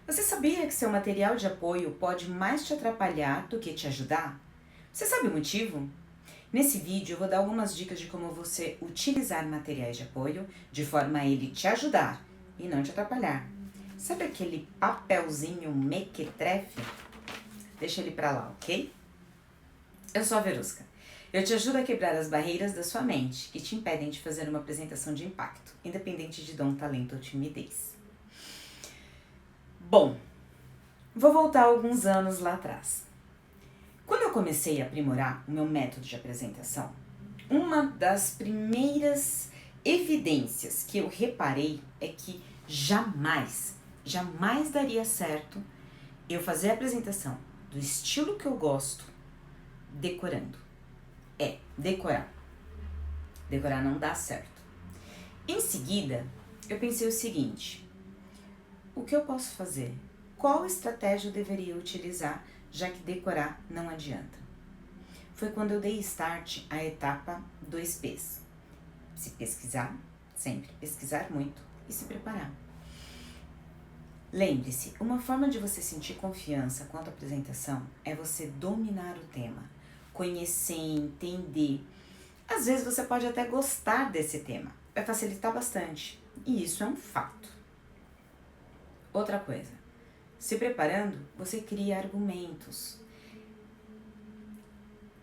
Você sabia que seu material de apoio pode mais te atrapalhar do que te ajudar? Você sabe o motivo? Nesse vídeo eu vou dar algumas dicas de como você utilizar materiais de apoio de forma a ele te ajudar e não te atrapalhar. Sabe aquele papelzinho mequetrefe? Deixa ele pra lá, ok? Eu sou a Verusca. Eu te ajudo a quebrar as barreiras da sua mente que te impedem de fazer uma apresentação de impacto, independente de dom, talento ou timidez. Bom, vou voltar alguns anos lá atrás. Quando eu comecei a aprimorar o meu método de apresentação, uma das primeiras evidências que eu reparei é que jamais daria certo eu fazer a apresentação do estilo que eu gosto decorando. Decorar. Decorar não dá certo. Em seguida, eu pensei o seguinte: o que eu posso fazer? Qual estratégia eu deveria utilizar, já que decorar não adianta? Foi quando eu dei start à etapa 2Ps. Se pesquisar, sempre pesquisar muito e se preparar. Lembre-se, uma forma de você sentir confiança quanto à apresentação é você dominar o tema, conhecer, entender. Às vezes você pode até gostar desse tema, vai facilitar bastante, e isso é um fato. Outra coisa, se preparando, você cria argumentos.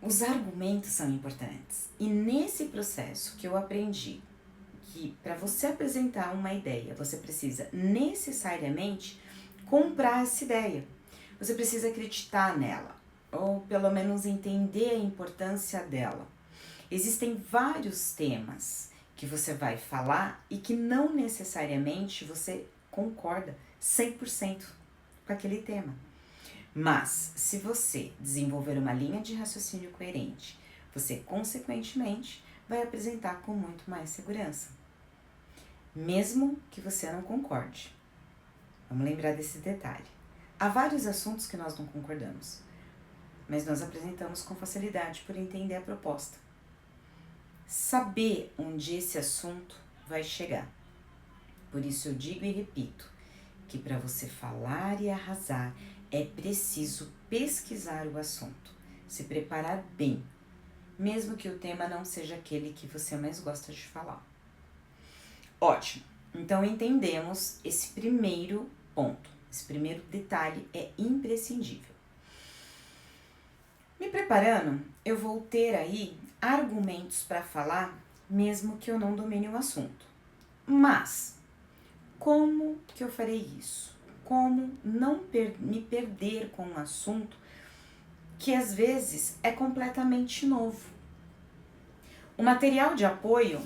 Os argumentos são importantes. E nesse processo que eu aprendi que para você apresentar uma ideia, você precisa necessariamente comprar essa ideia. Você precisa acreditar nela, ou pelo menos entender a importância dela. Existem vários temas que você vai falar e que não necessariamente você concorda 100% com aquele tema. Mas, se você desenvolver uma linha de raciocínio coerente, você, consequentemente, vai apresentar com muito mais segurança. Mesmo que você não concorde. Vamos lembrar desse detalhe. Há vários assuntos que nós não concordamos, mas nós apresentamos com facilidade por entender a proposta. Saber onde esse assunto vai chegar. Por isso eu digo e repito, que para você falar e arrasar, é preciso pesquisar o assunto, se preparar bem, mesmo que o tema não seja aquele que você mais gosta de falar. Ótimo, então entendemos esse primeiro ponto, esse primeiro detalhe é imprescindível. Me preparando, eu vou ter aí argumentos para falar, mesmo que eu não domine o assunto. Mas, como que eu farei isso? Como não me perder com um assunto que às vezes é completamente novo? O material de apoio,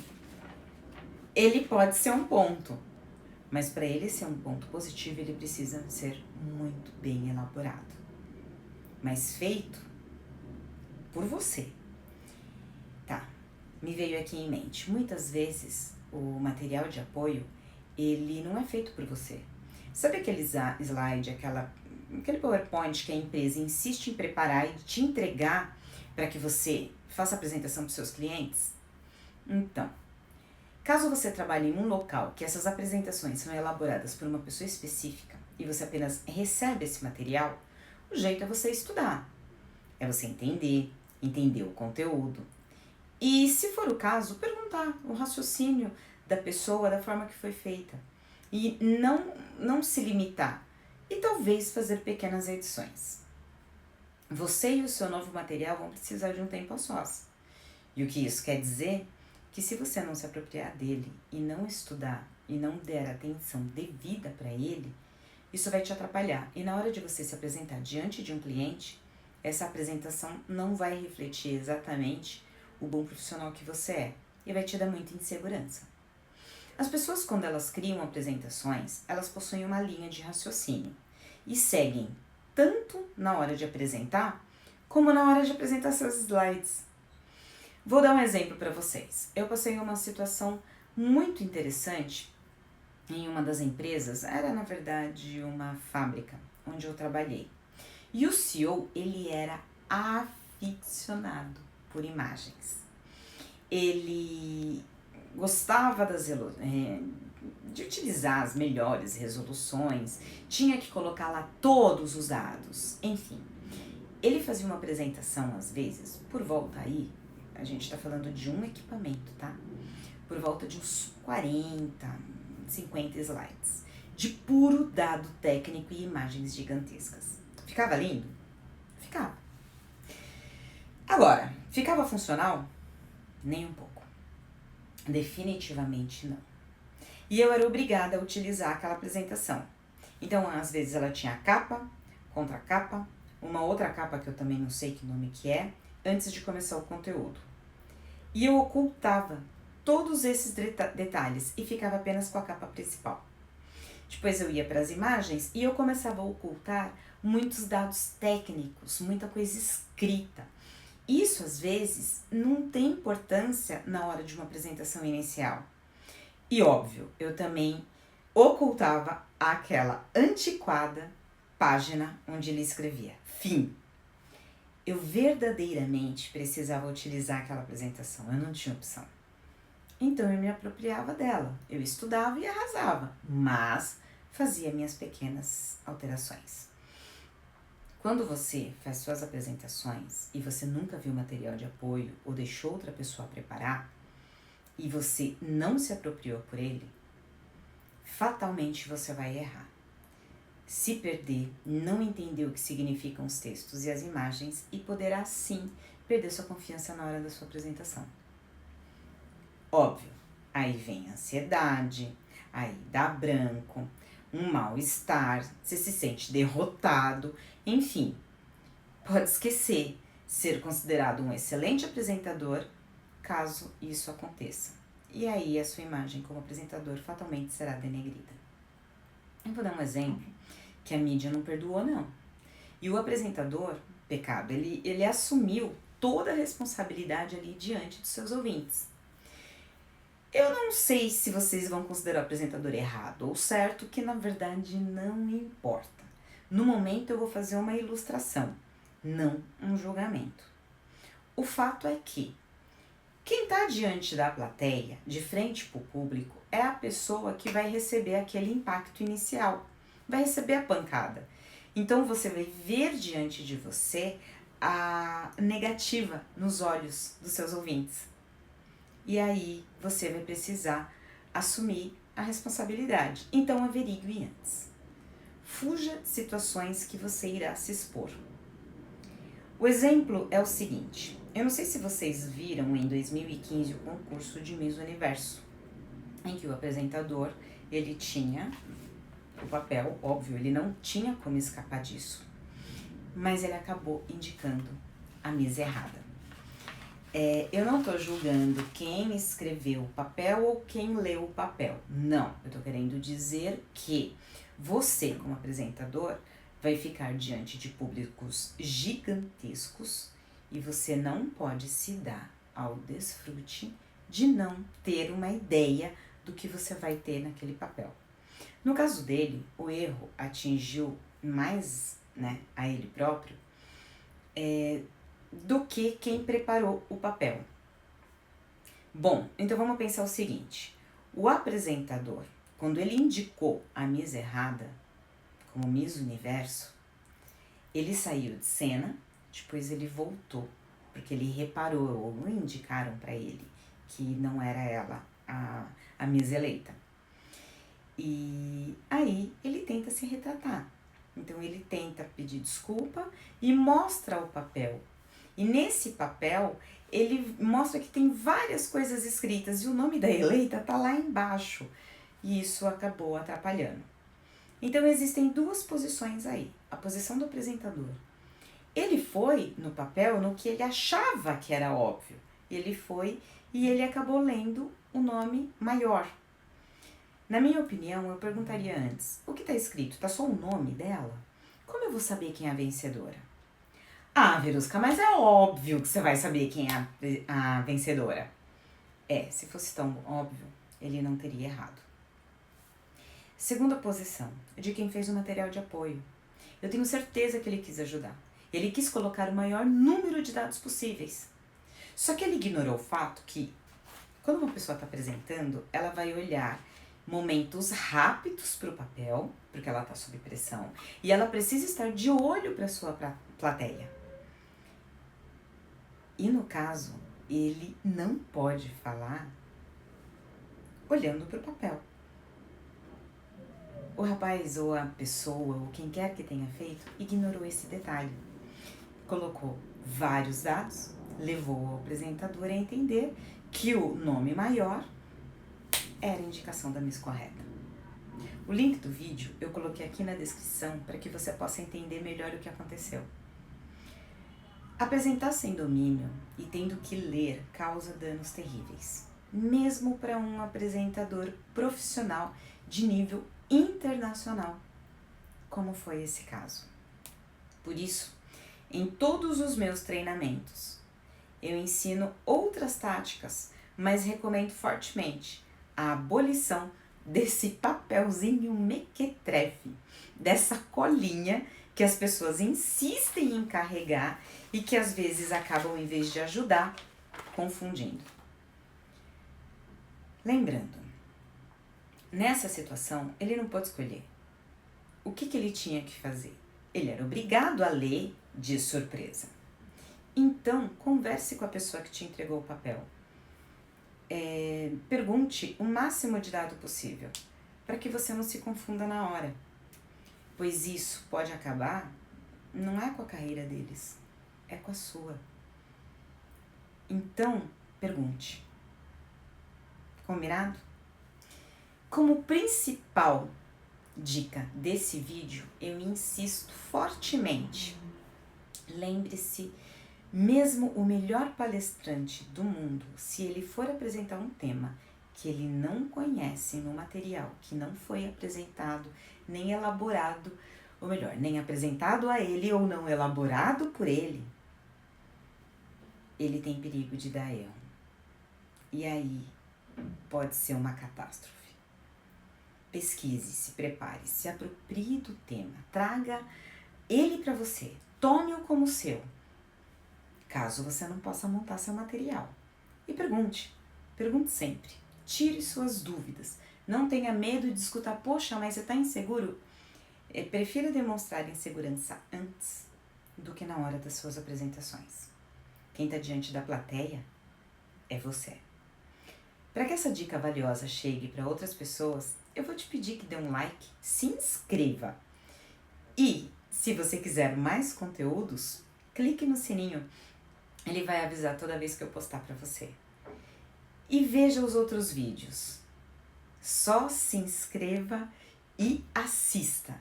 ele pode ser um ponto, mas para ele ser um ponto positivo, ele precisa ser muito bem elaborado, mas feito por você. Tá, me veio aqui em mente, muitas vezes o material de apoio, ele não é feito por você. Sabe aquele slide, aquele PowerPoint que a empresa insiste em preparar e te entregar para que você faça a apresentação para os seus clientes? Então, caso você trabalhe em um local que essas apresentações são elaboradas por uma pessoa específica e você apenas recebe esse material, o jeito é você estudar. É você entender o conteúdo. E, se for o caso, perguntar o raciocínio da pessoa da forma que foi feita. E não se limitar. E talvez fazer pequenas edições. Você e o seu novo material vão precisar de um tempo a sós. E o que isso quer dizer? Que se você não se apropriar dele e não estudar e não der atenção devida para ele, isso vai te atrapalhar. E na hora de você se apresentar diante de um cliente, essa apresentação não vai refletir exatamente o bom profissional que você é e vai te dar muita insegurança. As pessoas, quando elas criam apresentações, elas possuem uma linha de raciocínio e seguem tanto na hora de apresentar, como na hora de apresentar seus slides. Vou dar um exemplo para vocês. Eu passei uma situação muito interessante em uma das empresas, era na verdade uma fábrica onde eu trabalhei. E o CEO, ele era aficionado por imagens. Ele gostava de utilizar as melhores resoluções, tinha que colocar lá todos os dados, enfim. Ele fazia uma apresentação, às vezes, por volta aí, a gente está falando de um equipamento, tá? Por volta de uns 40, 50 slides, de puro dado técnico e imagens gigantescas. Ficava lindo? Ficava. Agora, ficava funcional? Nem um pouco. Definitivamente não. E eu era obrigada a utilizar aquela apresentação. Então, às vezes ela tinha capa, contracapa, uma outra capa que eu também não sei que nome que é, antes de começar o conteúdo. E eu ocultava todos esses detalhes e ficava apenas com a capa principal. Depois eu ia para as imagens e eu começava a ocultar muitos dados técnicos, muita coisa escrita. Isso, às vezes, não tem importância na hora de uma apresentação inicial. E, óbvio, eu também ocultava aquela antiquada página onde ele escrevia fim. Eu verdadeiramente precisava utilizar aquela apresentação, eu não tinha opção. Então, eu me apropriava dela. Eu estudava e arrasava, mas fazia minhas pequenas alterações. Quando você faz suas apresentações e você nunca viu material de apoio ou deixou outra pessoa preparar e você não se apropriou por ele, fatalmente você vai errar. Se perder, não entender o que significam os textos e as imagens e poderá sim perder sua confiança na hora da sua apresentação. Óbvio, aí vem a ansiedade, aí dá branco, um mal-estar, você se sente derrotado, enfim, pode esquecer ser considerado um excelente apresentador caso isso aconteça. E aí a sua imagem como apresentador fatalmente será denegrida. Eu vou dar um exemplo que a mídia não perdoou, não. E o apresentador, pecado, ele assumiu toda a responsabilidade ali diante dos seus ouvintes. Eu não sei se vocês vão considerar o apresentador errado ou certo, que na verdade não importa. No momento eu vou fazer uma ilustração, não um julgamento. O fato é que quem está diante da plateia, de frente para o público, é a pessoa que vai receber aquele impacto inicial, vai receber a pancada. Então você vai ver diante de você a negativa nos olhos dos seus ouvintes. E aí você vai precisar assumir a responsabilidade. Então averigue antes. Fuja de situações que você irá se expor. O exemplo é o seguinte. Eu não sei se vocês viram em 2015 o concurso de Miss Universo, em que o apresentador, ele tinha o papel, óbvio, ele não tinha como escapar disso, mas ele acabou indicando a Miss errada. Eu não tô julgando quem escreveu o papel ou quem leu o papel, não, eu tô querendo dizer que você, como apresentador, vai ficar diante de públicos gigantescos e você não pode se dar ao desfrute de não ter uma ideia do que você vai ter naquele papel. No caso dele, o erro atingiu mais, a ele próprio do que quem preparou o papel. Bom, então vamos pensar o seguinte. O apresentador, quando ele indicou a Miss errada, como Miss Universo, ele saiu de cena, depois ele voltou, porque ele reparou, ou indicaram para ele, que não era ela a Miss eleita. E aí ele tenta se retratar. Então ele tenta pedir desculpa e mostra o papel. E nesse papel, ele mostra que tem várias coisas escritas e o nome da eleita tá lá embaixo. E isso acabou atrapalhando. Então existem duas posições aí. A posição do apresentador. Ele foi no papel no que ele achava que era óbvio. Ele foi e ele acabou lendo o nome maior. Na minha opinião, eu perguntaria antes, o que está escrito? Está só o nome dela? Como eu vou saber quem é a vencedora? Ah, Verusca, mas é óbvio que você vai saber quem é a vencedora. Se fosse tão óbvio, ele não teria errado. Segunda posição, de quem fez o material de apoio. Eu tenho certeza que ele quis ajudar. Ele quis colocar o maior número de dados possíveis. Só que ele ignorou o fato que, quando uma pessoa está apresentando, ela vai olhar momentos rápidos para o papel, porque ela está sob pressão, e ela precisa estar de olho para sua plateia. E no caso, ele não pode falar olhando para o papel. O rapaz ou a pessoa, ou quem quer que tenha feito, ignorou esse detalhe. Colocou vários dados, levou o apresentador a entender que o nome maior era a indicação da Miss Correta. O link do vídeo eu coloquei aqui na descrição para que você possa entender melhor o que aconteceu. Apresentar sem domínio e tendo que ler causa danos terríveis, mesmo para um apresentador profissional de nível internacional, como foi esse caso. Por isso, em todos os meus treinamentos, eu ensino outras táticas, mas recomendo fortemente a abolição desse papelzinho mequetrefe, dessa colinha que as pessoas insistem em carregar e que às vezes acabam, em vez de ajudar, confundindo. Lembrando, nessa situação, ele não pôde escolher. O que ele tinha que fazer? Ele era obrigado a ler de surpresa. Então, converse com a pessoa que te entregou o papel. Pergunte o máximo de dado possível, para que você não se confunda na hora. Pois isso pode acabar, não é com a carreira deles, é com a sua. Então, pergunte. Combinado? Como principal dica desse vídeo, eu insisto fortemente. Lembre-se, mesmo o melhor palestrante do mundo, se ele for apresentar um tema que ele não conhece no material, que não foi apresentado, nem elaborado, ou melhor, nem apresentado a ele ou não elaborado por ele, ele tem perigo de dar erro. E aí pode ser uma catástrofe. Pesquise, se prepare, se aproprie do tema, traga ele para você, tome-o como seu, caso você não possa montar seu material. E pergunte sempre, tire suas dúvidas, não tenha medo de escutar, poxa, mas você está inseguro? Prefira demonstrar insegurança antes do que na hora das suas apresentações. Quem está diante da plateia é você. Para que essa dica valiosa chegue para outras pessoas, eu vou te pedir que dê um like, se inscreva. E, se você quiser mais conteúdos, clique no sininho. Ele vai avisar toda vez que eu postar para você. E veja os outros vídeos. Só se inscreva e assista,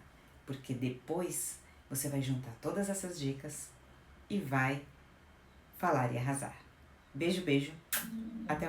porque depois você vai juntar todas essas dicas e vai falar e arrasar. Beijo, beijo. Até